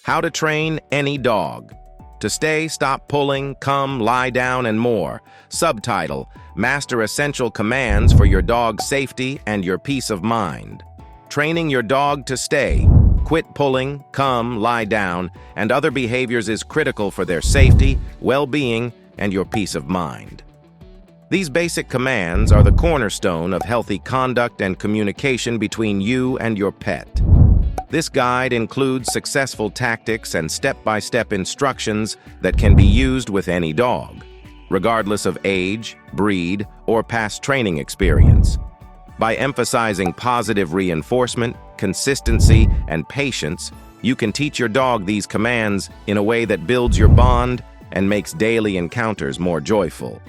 How to train any dog. To stay, stop pulling, come, lie down, and more. Subtitle: Master essential commands for your dog's safety and your peace of mind. Training your dog to stay, quit pulling, come, lie down, and other behaviors is critical for their safety, well-being, and your peace of mind. These basic commands are the cornerstone of healthy conduct and communication between you and your pet. This guide includes successful tactics and step-by-step instructions that can be used with any dog, regardless of age, breed, or past training experience. By emphasizing positive reinforcement, consistency, and patience, you can teach your dog these commands in a way that builds your bond and makes daily encounters more joyful.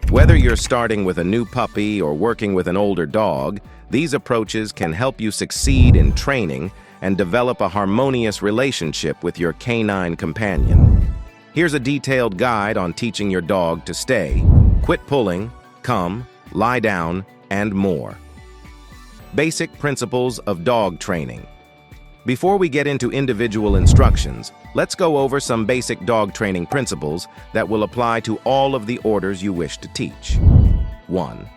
Whether you're starting with a new puppy or working with an older dog, these approaches can help you succeed in training and develop a harmonious relationship with your canine companion. Here's a detailed guide on teaching your dog to stay, quit pulling, come, lie down, and more. Basic principles of dog training. Before we get into individual instructions, let's go over some basic dog training principles that will apply to all of the orders you wish to teach. 1.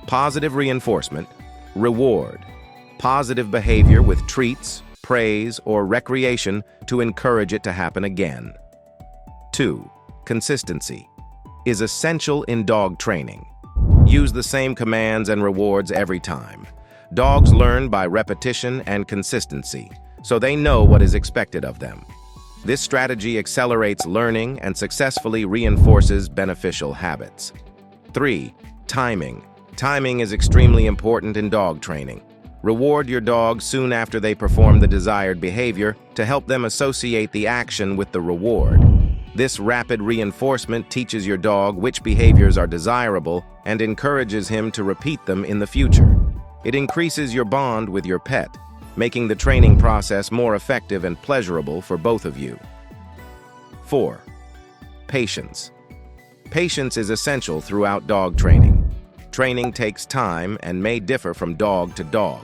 Positive reinforcement. Reward. Positive behavior with treats, praise, or recreation to encourage it to happen again. 2. Consistency. Is essential in dog training. Use the same commands and rewards every time. Dogs learn by repetition and consistency, so they know what is expected of them. This strategy accelerates learning and successfully reinforces beneficial habits. 3. Timing. Timing is extremely important in dog training. Reward your dog soon after they perform the desired behavior to help them associate the action with the reward. This rapid reinforcement teaches your dog which behaviors are desirable and encourages him to repeat them in the future. It increases your bond with your pet, making the training process more effective and pleasurable for both of you. 4. Patience. Patience is essential throughout dog training. Training takes time and may differ from dog to dog.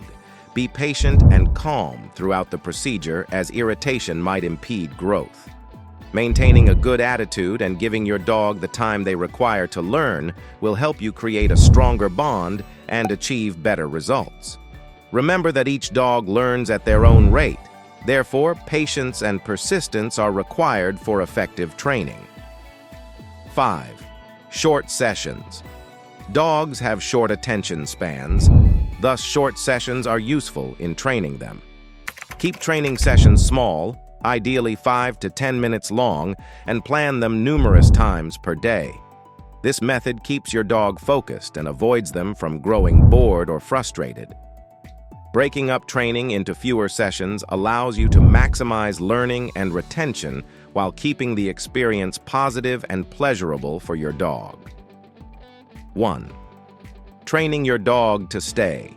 Be patient and calm throughout the procedure, as irritation might impede growth. Maintaining a good attitude and giving your dog the time they require to learn will help you create a stronger bond and achieve better results. Remember that each dog learns at their own rate. Therefore, patience and persistence are required for effective training. 5. Short sessions. Dogs have short attention spans, thus short sessions are useful in training them. Keep training sessions small, ideally 5 to 10 minutes long, and plan them numerous times per day. This method keeps your dog focused and avoids them from growing bored or frustrated. Breaking up training into fewer sessions allows you to maximize learning and retention while keeping the experience positive and pleasurable for your dog. 1. Training your dog to stay.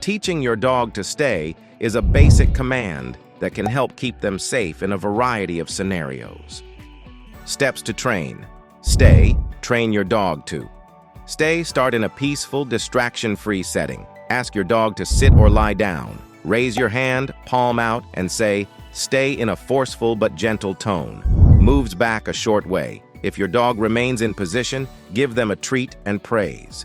Teaching your dog to stay is a basic command that can help keep them safe in a variety of scenarios. Steps to train. Stay, train your dog to. Stay, start in a peaceful, distraction-free setting. Ask your dog to sit or lie down. Raise your hand, palm out, and say, "Stay," in a forceful but gentle tone. Moves back a short way. If your dog remains in position, give them a treat and praise.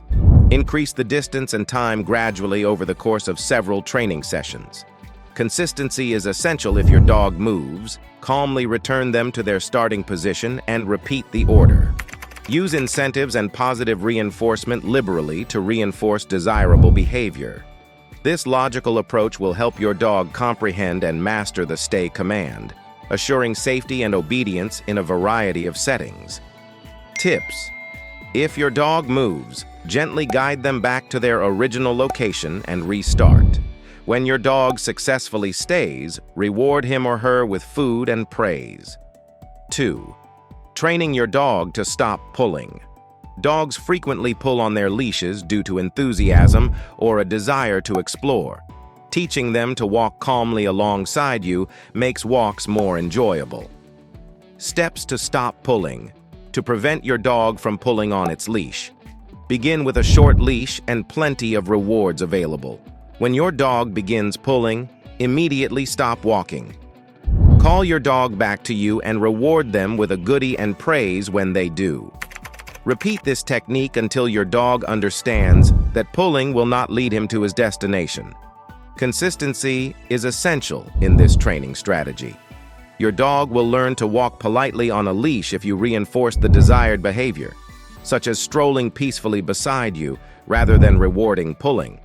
Increase the distance and time gradually over the course of several training sessions. Consistency is essential. If your dog moves, calmly return them to their starting position and repeat the order. Use incentives and positive reinforcement liberally to reinforce desirable behavior. This logical approach will help your dog comprehend and master the stay command, assuring safety and obedience in a variety of settings. Tips. If your dog moves, gently guide them back to their original location and restart. When your dog successfully stays, reward him or her with food and praise. 2. Training your dog to stop pulling. Dogs frequently pull on their leashes due to enthusiasm or a desire to explore. Teaching them to walk calmly alongside you makes walks more enjoyable. Steps to stop pulling. To prevent your dog from pulling on its leash. Begin with a short leash and plenty of rewards available. When your dog begins pulling, immediately stop walking. Call your dog back to you and reward them with a goodie and praise when they do. Repeat this technique until your dog understands that pulling will not lead him to his destination. Consistency is essential in this training strategy. Your dog will learn to walk politely on a leash if you reinforce the desired behavior, such as strolling peacefully beside you rather than rewarding pulling.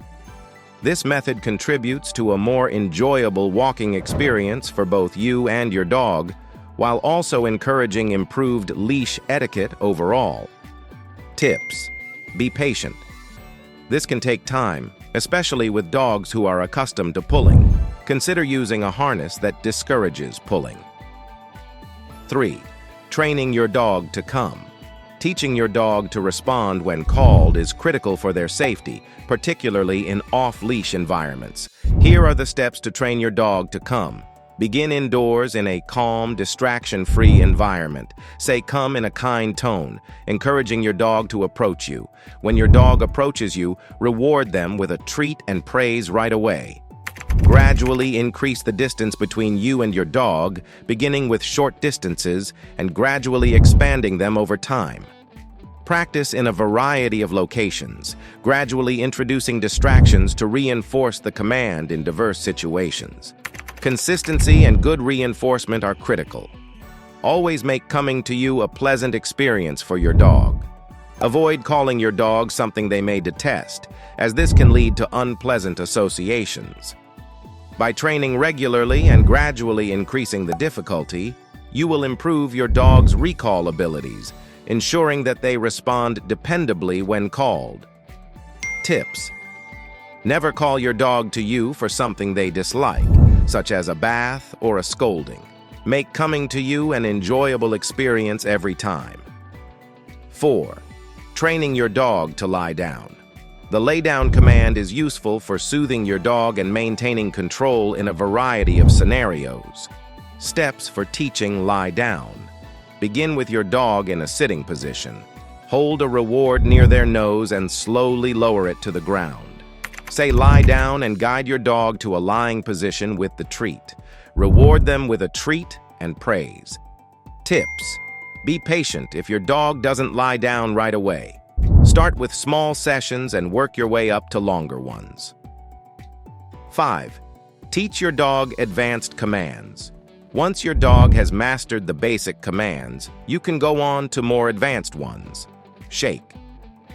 This method contributes to a more enjoyable walking experience for both you and your dog, while also encouraging improved leash etiquette overall. Tips: be patient. This can take time, especially with dogs who are accustomed to pulling. Consider using a harness that discourages pulling. 3. Training your dog to come. Teaching your dog to respond when called is critical for their safety, particularly in off-leash environments. Here are the steps to train your dog to come. Begin indoors in a calm, distraction-free environment. Say "come" in a kind tone, encouraging your dog to approach you. When your dog approaches you, reward them with a treat and praise right away. Gradually increase the distance between you and your dog, beginning with short distances and gradually expanding them over time. Practice in a variety of locations, gradually introducing distractions to reinforce the command in diverse situations. Consistency and good reinforcement are critical. Always make coming to you a pleasant experience for your dog. Avoid calling your dog something they may detest, as this can lead to unpleasant associations. By training regularly and gradually increasing the difficulty, you will improve your dog's recall abilities, ensuring that they respond dependably when called. Tips: never call your dog to you for something they dislike, such as a bath or a scolding. Make coming to you an enjoyable experience every time. 4. Training your dog to lie down. The lay-down command is useful for soothing your dog and maintaining control in a variety of scenarios. Steps for teaching lie down. Begin with your dog in a sitting position. Hold a reward near their nose and slowly lower it to the ground. Say "lie down" and guide your dog to a lying position with the treat. Reward them with a treat and praise. Tips: be patient if your dog doesn't lie down right away. Start with small sessions and work your way up to longer ones. 5. Teach your dog advanced commands. Once your dog has mastered the basic commands, you can go on to more advanced ones. Shake.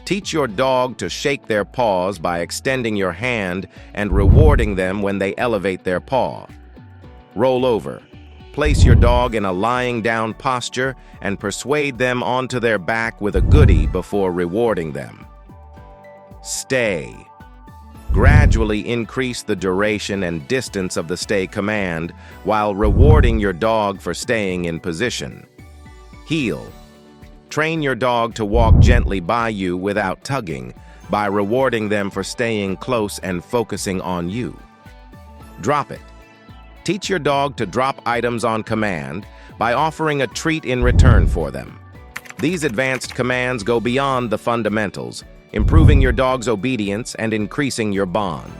Teach your dog to shake their paws by extending your hand and rewarding them when they elevate their paw. Roll over. Place your dog in a lying down posture and persuade them onto their back with a goodie before rewarding them. Stay. Gradually increase the duration and distance of the stay command while rewarding your dog for staying in position. Heel. Train your dog to walk gently by you without tugging by rewarding them for staying close and focusing on you. Drop it. Teach your dog to drop items on command by offering a treat in return for them. These advanced commands go beyond the fundamentals, improving your dog's obedience and increasing your bond.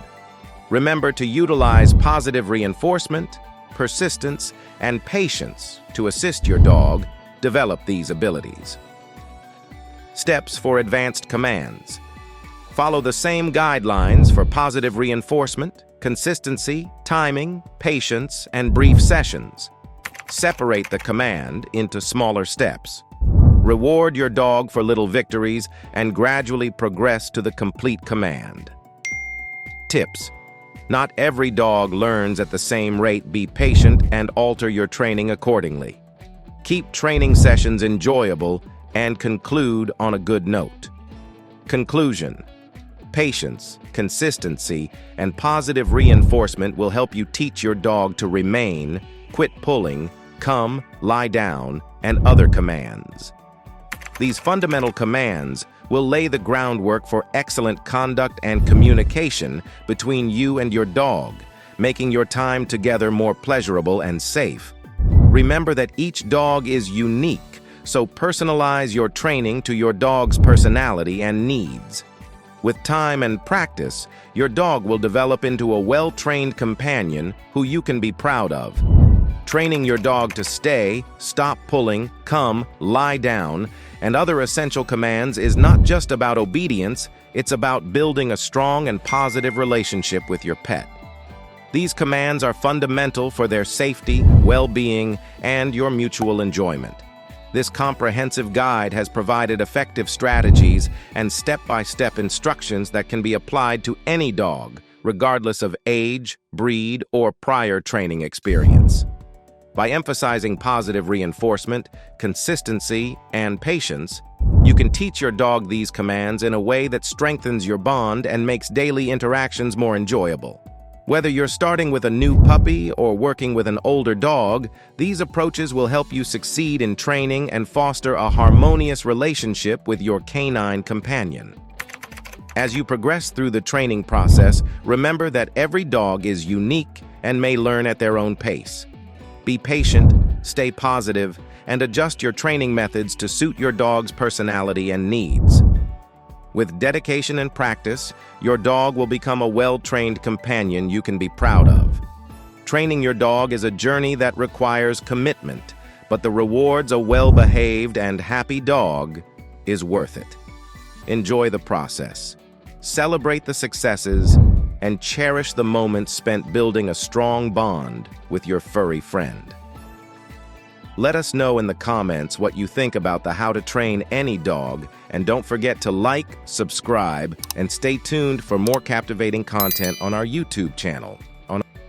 Remember to utilize positive reinforcement, persistence, and patience to assist your dog develop these abilities. Steps for advanced commands. Follow the same guidelines for positive reinforcement, consistency, timing, patience, and brief sessions. Separate the command into smaller steps. Reward your dog for little victories and gradually progress to the complete command. Tips: not every dog learns at the same rate. Be patient and alter your training accordingly. Keep training sessions enjoyable and conclude on a good note. Conclusion: patience, consistency, and positive reinforcement will help you teach your dog to remain, quit pulling, come, lie down, and other commands. These fundamental commands will lay the groundwork for excellent conduct and communication between you and your dog, making your time together more pleasurable and safe. Remember that each dog is unique, so personalize your training to your dog's personality and needs. With time and practice, your dog will develop into a well-trained companion who you can be proud of. Training your dog to stay, stop pulling, come, lie down, and other essential commands is not just about obedience, it's about building a strong and positive relationship with your pet. These commands are fundamental for their safety, well-being, and your mutual enjoyment. This comprehensive guide has provided effective strategies and step-by-step instructions that can be applied to any dog, regardless of age, breed, or prior training experience. By emphasizing positive reinforcement, consistency, and patience, you can teach your dog these commands in a way that strengthens your bond and makes daily interactions more enjoyable. Whether you're starting with a new puppy or working with an older dog, these approaches will help you succeed in training and foster a harmonious relationship with your canine companion. As you progress through the training process, remember that every dog is unique and may learn at their own pace. Be patient, stay positive, and adjust your training methods to suit your dog's personality and needs. With dedication and practice, your dog will become a well-trained companion you can be proud of. Training your dog is a journey that requires commitment, but the rewards a well-behaved and happy dog is worth it. Enjoy the process, celebrate the successes, and cherish the moments spent building a strong bond with your furry friend. Let us know in the comments what you think about the How to Train Any Dog, and don't forget to like, subscribe, and stay tuned for more captivating content on our YouTube channel.